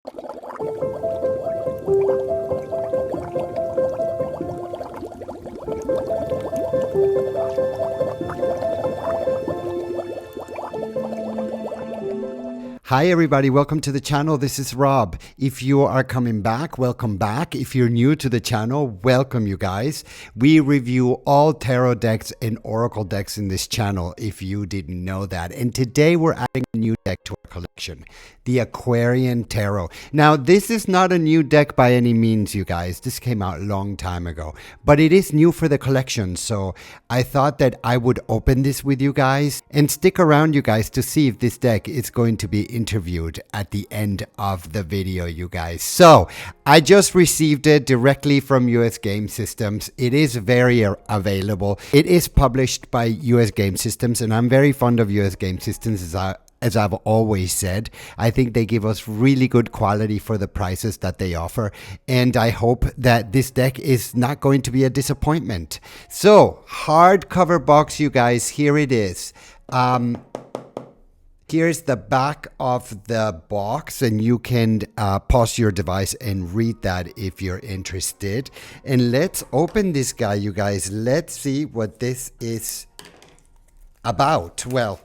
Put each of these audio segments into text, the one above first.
Hi everybody, welcome to the channel. This is Rob. If you are coming back, welcome back. If you're new to the channel, welcome you guys. We review all tarot decks and oracle decks in this channel, if you didn't know that. And today we're adding a new deck to our collection, the Aquarian Tarot. Now, this is not a new deck by any means, you guys. This came out a long time ago, but it is new for the collection. So I thought that I would open this with you guys and stick around, you guys, to see if this deck is going to be interviewed at the end of the video, you guys. So I just received it directly from US Game Systems. It is very available. It is published by US Game Systems, and I'm very fond of US Game Systems, as I've always said. I think they give us really good quality for the prices that they offer, and I hope that this deck is not going to be a disappointment. So, hardcover box, you guys, here it is. Here's the back of the box, and you can pause your device and read that if you're interested. And let's open this guy, you guys. Let's see what this is about. Well,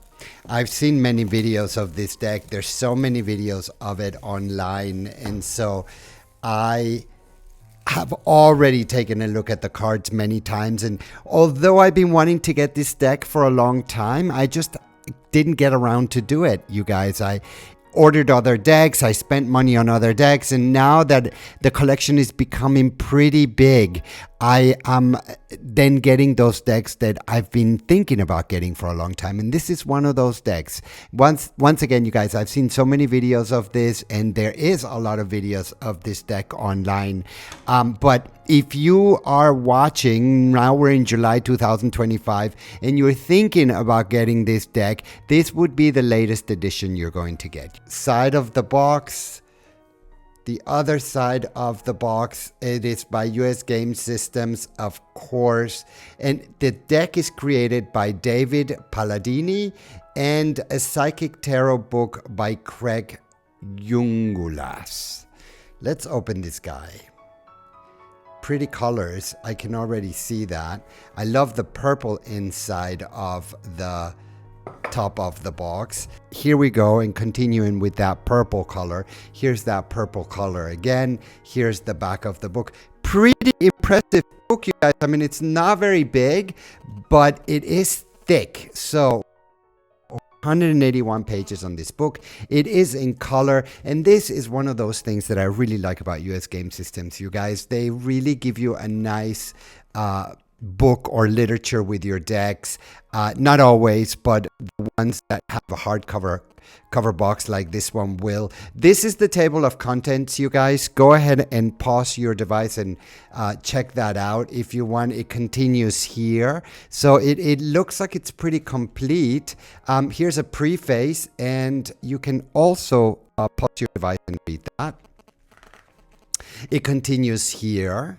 I've seen many videos of this deck. There's so many videos of it online, and so I have already taken a look at the cards many times. And although I've been wanting to get this deck for a long time, I just didn't get around to do it, you guys. I ordered other decks, I spent money on other decks, and now that the collection is becoming pretty big, I am then getting those decks that I've been thinking about getting for a long time, and this is one of those decks. Once again, you guys, I've seen so many videos of this, and there is a lot of videos of this deck online, but if you are watching, now we're in July 2025, and you're thinking about getting this deck, this would be the latest edition you're going to get. Side of the box. The other side of the box, it is by US Game Systems, of course. And the deck is created by David Palladini, and a Psychic Tarot book by Craig Jungulas. Let's open this guy. Pretty colors, I can already see that. I love the purple inside of the top of the box. Here we go, and continuing with that purple color. Here's that purple color again. Here's the back of the book. Pretty impressive book, you guys. I mean, it's not very big, but it is thick. So 181 pages on this book. It is in color, and this is one of those things that I really like about US Game Systems, you guys. They really give you a nice book or literature with your decks. Not always, but the ones that have a hardcover box like this one will. This is the table of contents, you guys. Go ahead and pause your device and check that out if you want. It continues here. So it looks like it's pretty complete. Here's a preface, and you can also pause your device and read that. It continues here.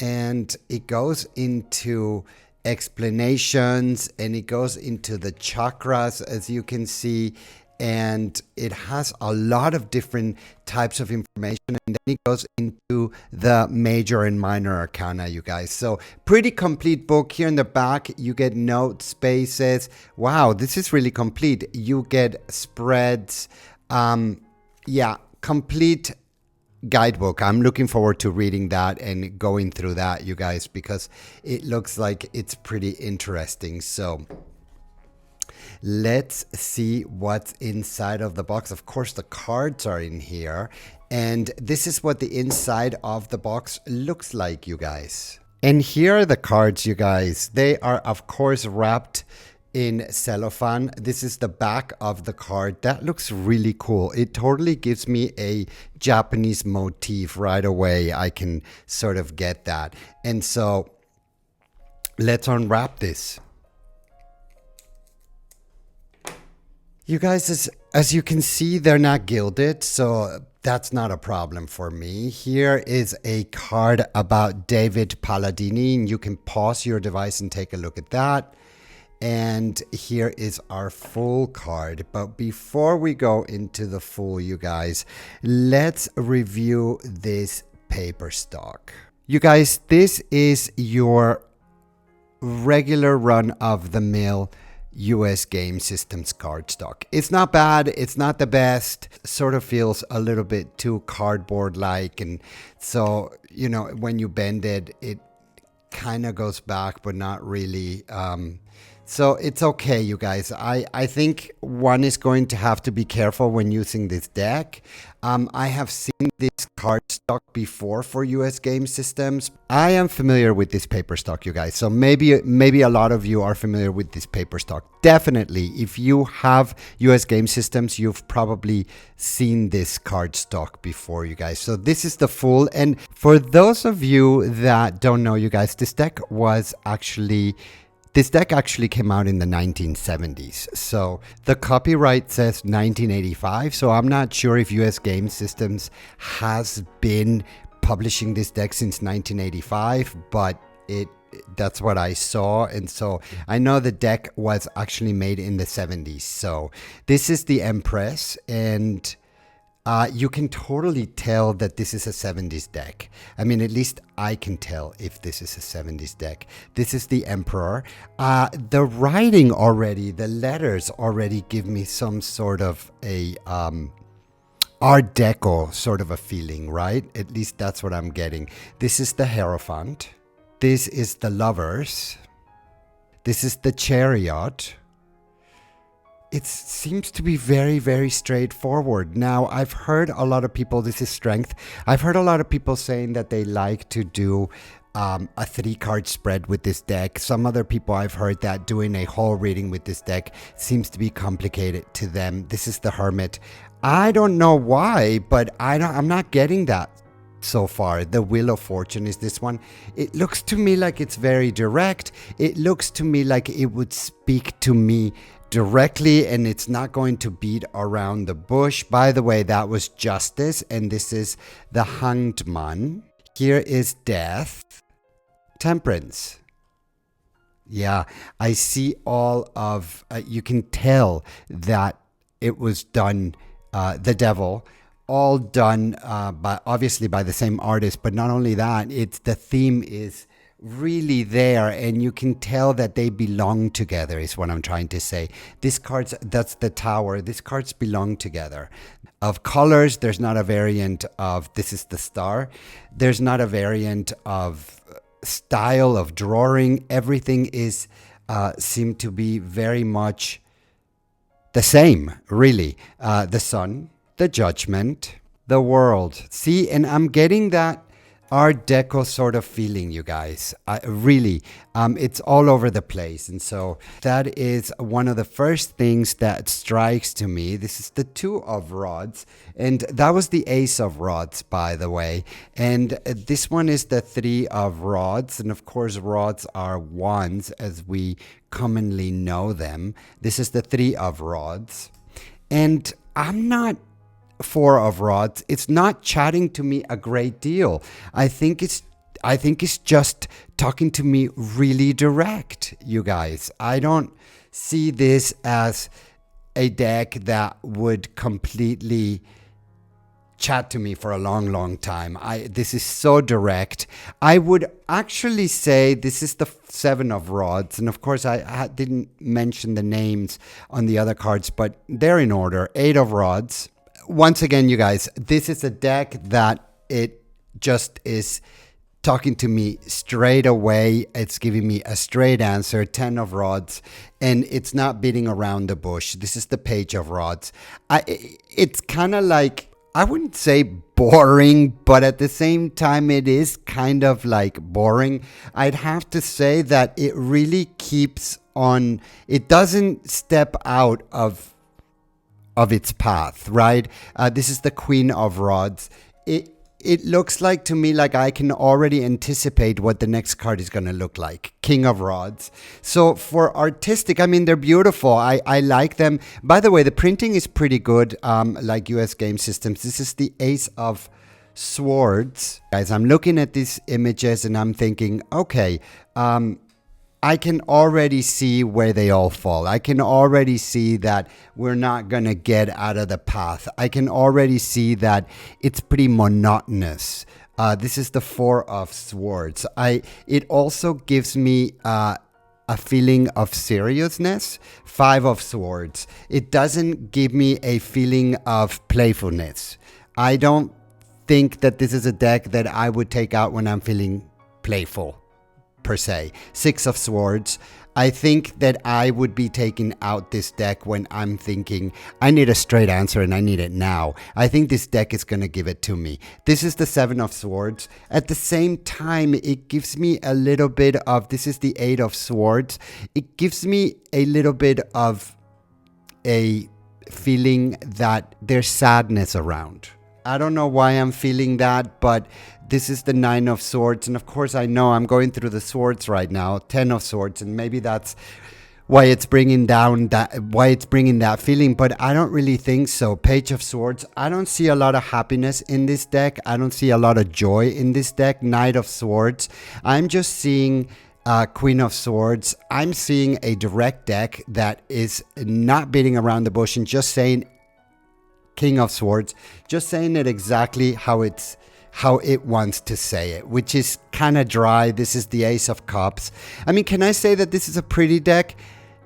And it goes into explanations, and it goes into the chakras, as you can see, and it has a lot of different types of information, and then it goes into the Major and Minor Arcana, you guys. So pretty complete book. Here in the back you get note spaces. Wow, this is really complete. You get spreads. Yeah, complete guidebook. I'm looking forward to reading that and going through that, you guys, because it looks like it's pretty interesting. So let's see what's inside of the box. Of course, the cards are in here, and this is what the inside of the box looks like, you guys. And here are the cards, you guys. They are, of course, wrapped in cellophane. This is the back of the card. That looks really cool. It totally gives me a Japanese motif right away. I can sort of get that. And so let's unwrap this. You guys, as you can see, they're not gilded, so that's not a problem for me. Here is a card about David Palladini, and you can pause your device and take a look at that. And here is our full card. But before we go into the full, you guys, let's review this paper stock. You guys, this is your regular run of the mill US Game Systems cardstock. It's not bad, it's not the best, sort of feels a little bit too cardboard like, and so, you know, when you bend it, it kind of goes back, but not really. So it's okay, you guys. I think one is going to have to be careful when using this deck. I have seen this cardstock before for US Game Systems. I am familiar with this paper stock, you guys. So maybe a lot of you are familiar with this paper stock. Definitely, if you have US Game Systems, you've probably seen this cardstock before, you guys. So this is the full. And for those of you that don't know, you guys, this deck actually came out in the 1970s. So the copyright says 1985. So I'm not sure if US Game Systems has been publishing this deck since 1985, but that's what I saw. And so I know the deck was actually made in the 70s. So this is the Empress, and you can totally tell that this is a 70s deck. I mean, at least I can tell if this is a 70s deck. This is the Emperor. The writing already, the letters already give me some sort of a Art Deco sort of a feeling, right? At least that's what I'm getting. This is the Hierophant. This is the Lovers. This is the Chariot. It seems to be very, very straightforward. Now, I've heard a lot of people, this is Strength. I've heard a lot of people saying that they like to do a 3-card spread with this deck. Some other people I've heard that doing a whole reading with this deck seems to be complicated to them. This is the Hermit. I don't know why, but I'm not getting that so far. The Wheel of Fortune is this one. It looks to me like it's very direct. It looks to me like it would speak to me directly, and it's not going to beat around the bush. By the way, that was Justice, and this is the Hanged Man. Here is Death. Temperance. Yeah, I see all of, you can tell that it was done, the Devil, all done obviously by the same artist, but not only that, the theme is really there, and you can tell that they belong together, is what I'm trying to say. This card's, that's the Tower. These cards belong together. Of colors, there's not a variant of, this is the Star. There's not a variant of style of drawing. Everything is seem to be very much the same, really. The Sun, the Judgment, the World. See, and I'm getting that Art Deco sort of feeling, you guys. Really, it's all over the place. And so that is one of the first things that strikes to me. This is the 2 of Rods, and that was the Ace of Rods, by the way. And this one is the 3 of Rods, and of course rods are wands as we commonly know them. This is the 3 of Rods, and I'm not 4 of Rods. It's not chatting to me a great deal. I think it's just talking to me really direct, you guys. I don't see this as a deck that would completely chat to me for a long time. This is so direct. I would actually say this is the 7 of Rods, and of course I didn't mention the names on the other cards, but they're in order. 8 of Rods. Once again, you guys, this is a deck that it just is talking to me straight away. It's giving me a straight answer. 10 of Rods, and it's not beating around the bush. This is the Page of Rods. It's kind of like, I wouldn't say boring, but at the same time, it is kind of like boring. I'd have to say that it really keeps on, it doesn't step out of its path, right? This is the Queen of Rods. It looks like to me like I can already anticipate what the next card is going to look like. King of Rods. So for artistic, I mean, they're beautiful. I like them. By the way, the printing is pretty good, like US Game Systems. This is the Ace of Swords. Guys, I'm looking at these images and I'm thinking, okay, I can already see where they all fall. I can already see that we're not going to get out of the path. I can already see that it's pretty monotonous. This is the Four of Swords. It also gives me a feeling of seriousness. Five of Swords. It doesn't give me a feeling of playfulness. I don't think that this is a deck that I would take out when I'm feeling playful, per se. Six of Swords. I think that I would be taking out this deck when I'm thinking, I need a straight answer and I need it now. I think this deck is going to give it to me. This is the Seven of Swords. At the same time, it gives me a little bit of, this is the Eight of Swords. It gives me a little bit of a feeling that there's sadness around. I don't know why I'm feeling that, but this is the Nine of Swords. And of course, I know I'm going through the swords right now, 10 of Swords. And maybe that's why it's bringing that feeling. But I don't really think so. Page of Swords. I don't see a lot of happiness in this deck. I don't see a lot of joy in this deck. Knight of Swords. I'm just seeing Queen of Swords. I'm seeing a direct deck that is not beating around the bush and just saying King of Swords, just saying it exactly how it wants to say it, which is kind of dry. This is the Ace of Cups. I mean, can I say that this is a pretty deck?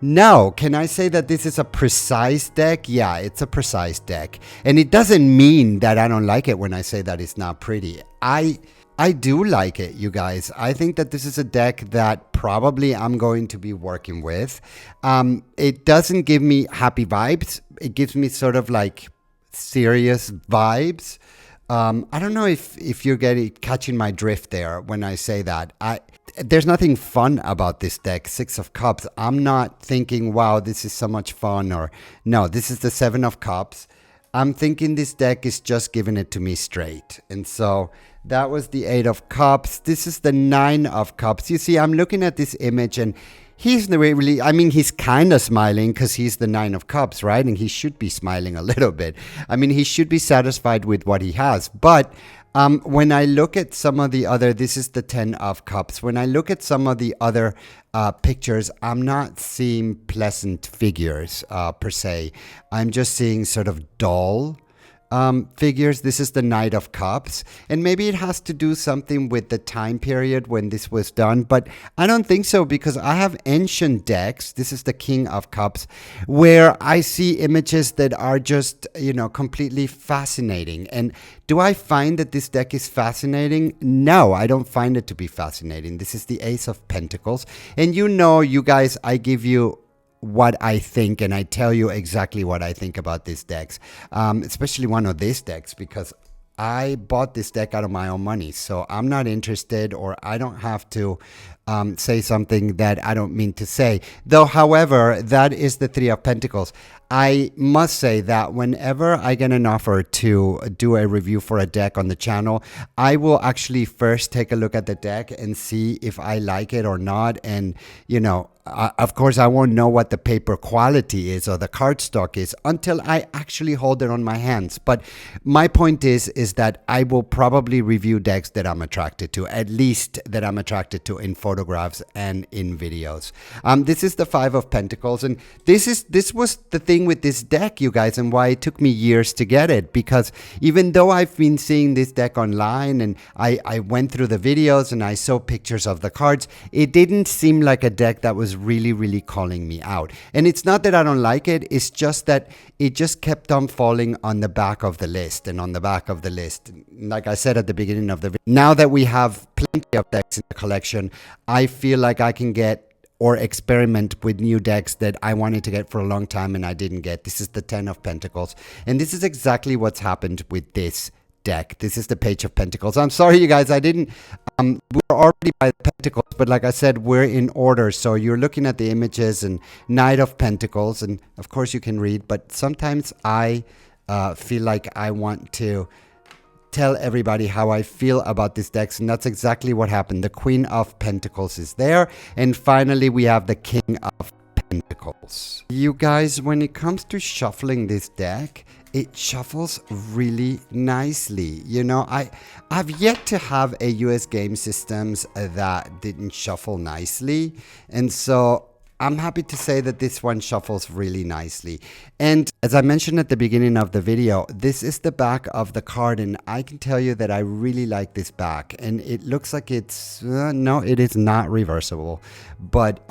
No. Can I say that this is a precise deck? Yeah, it's a precise deck. And it doesn't mean that I don't like it when I say that it's not pretty. I do like it, you guys. I think that this is a deck that probably I'm going to be working with. It doesn't give me happy vibes. It gives me sort of like serious vibes. I don't know if you're catching my drift there when I say that. There's nothing fun about this deck, Six of Cups. I'm not thinking, wow, this is so much fun, or no, this is the Seven of Cups. I'm thinking this deck is just giving it to me straight. And so that was the Eight of Cups. This is the Nine of Cups. You see, I'm looking at this image and he's really, I mean, he's kind of smiling because he's the Nine of Cups, right? And he should be smiling a little bit. I mean, he should be satisfied with what he has. But when I look at some of the other, this is the Ten of Cups. When I look at some of the other pictures, I'm not seeing pleasant figures per se. I'm just seeing sort of dull figures. This is the Knight of Cups, and maybe it has to do something with the time period when this was done, but I don't think so, because I have ancient decks. This is the King of Cups, where I see images that are just, you know, completely fascinating. And do I find that this deck is fascinating? No, I don't find it to be fascinating. This is the Ace of Pentacles, and you know, you guys, I give you what I think, and I tell you exactly what I think about these decks, especially one of these decks, because I bought this deck out of my own money. So I'm not interested, or I don't have to say something that I don't mean to say. Though, however, that is the Three of Pentacles. I must say that whenever I get an offer to do a review for a deck on the channel, I will actually first take a look at the deck and see if I like it or not. And, you know, of course, I won't know what the paper quality is or the cardstock is until I actually hold it on my hands. But my point is that I will probably review decks that I'm attracted to, at least that I'm attracted to in photographs and in videos. This is the Five of Pentacles, and this was the thing with this deck, you guys, and why it took me years to get it, because even though I've been seeing this deck online and I went through the videos and I saw pictures of the cards, it didn't seem like a deck that was really calling me out. And it's not that I don't like it, it's just that it just kept on falling on the back of the list and on the back of the list. Like I said at the beginning of the video, now that we have plenty of decks in the collection, I feel like I can get or experiment with new decks that I wanted to get for a long time and I didn't get. This is the Ten of Pentacles, and this is exactly what's happened with this deck. This is the Page of Pentacles. I'm sorry, you guys, I didn't, we're already by the Pentacles, but like I said, we're in order. So you're looking at the images, and Knight of Pentacles, and of course you can read, but sometimes I feel like I want to tell everybody how I feel about these decks, and that's exactly what happened. The Queen of Pentacles is there, and finally we have the King of Pentacles. You guys, when it comes to shuffling this deck, it shuffles really nicely. You know, I've yet to have a US game systems that didn't shuffle nicely, and so I'm happy to say that this one shuffles really nicely. And as I mentioned at the beginning of the video, this is the back of the card, and I can tell you that I really like this back. And it looks like it's, no, it is not reversible. But,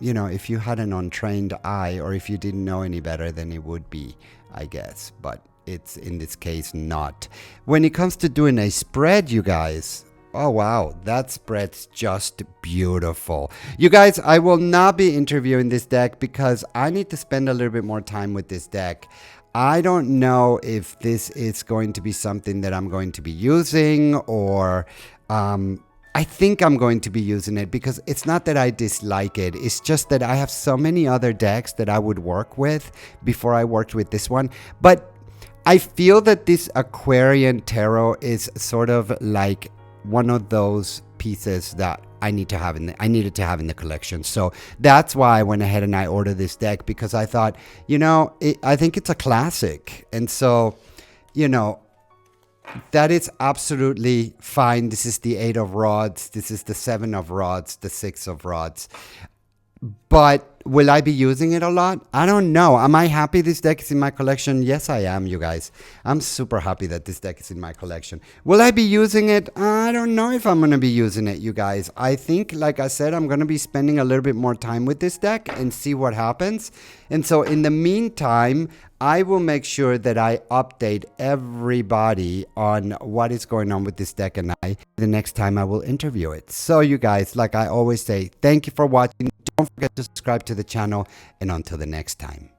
you know, if you had an untrained eye, or if you didn't know any better, then it would be, I guess. But it's, in this case, not. When it comes to doing a spread, you guys, oh wow, that spread's just beautiful. You guys, I will not be interviewing this deck because I need to spend a little bit more time with this deck. I don't know if this is going to be something that I'm going to be using, or I think I'm going to be using it, because it's not that I dislike it. It's just that I have so many other decks that I would work with before I worked with this one. But I feel that this Aquarian Tarot is sort of like one of those pieces that I needed to have in the collection. So that's why I went ahead and I ordered this deck, because I thought, you know, I think it's a classic. And so, you know, that is absolutely fine. This is the 8 of rods. This is the 7 of rods, the 6 of rods. But will I be using it a lot? I don't know. Am I happy this deck is in my collection? Yes, I am, you guys. I'm super happy that this deck is in my collection. Will I be using it? I don't know if I'm going to be using it, you guys. I think, like I said, I'm going to be spending a little bit more time with this deck and see what happens. And so in the meantime, I will make sure that I update everybody on what is going on with this deck, and the next time I will interview it. So you guys, like I always say, thank you for watching. Don't forget to subscribe to the channel, and until the next time.